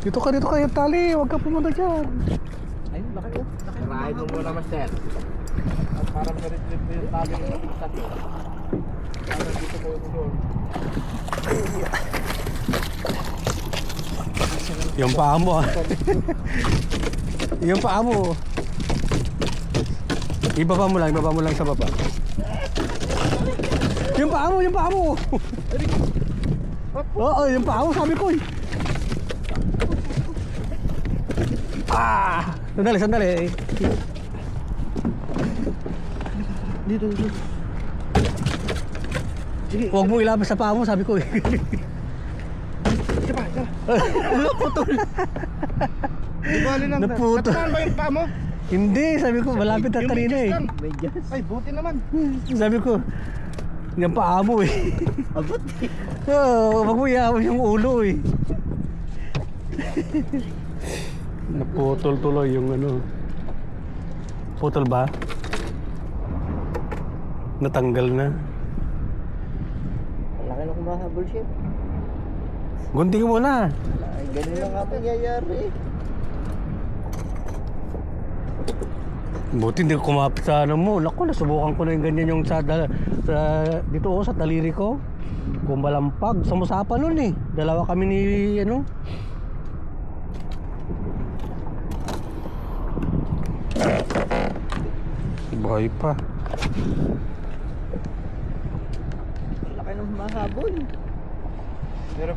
Dito ka yung tali. Huwag ka pumunta dyan. Ayun, laki oh. Rahin mo muna, master. At parang narit-lit mo yung tali ng matisat eh. Parang dito mo yung doon. Yung paa mo ah. Yung paa mo. Ibaba mo lang sa baba. Yung paa mo. Oo, yung paa mo sabi ko eh. Ah! Sandali. Dito. Sige. Huwag mo ilabas sa paa mo sabi ko eh. Sige pa. Naputol. Di bali lang. Naputol. Natumaan ba yung paa mo? Hindi, sabi ko malapit na kanina eh. May gas. Ay, buti naman. Sabi ko, yung paa mo eh. Abot eh. Oo, wag mo iyawan yung ulo eh. Naputol tuloy yung ano. Putol ba? Natanggal na. Laki na kumahabol siya. Gunting mo na. Ay, ganun lang nga mangyayari. Buti hindi ko kumapit sa ano mo. Naku, nasubukan ko na yung ganyan yung dito oh, sa taliri ko. Kumalampag. Sumusapan nun eh. Dalawa kami ni ano. Buhay pa. Laki ng mahabol. Pero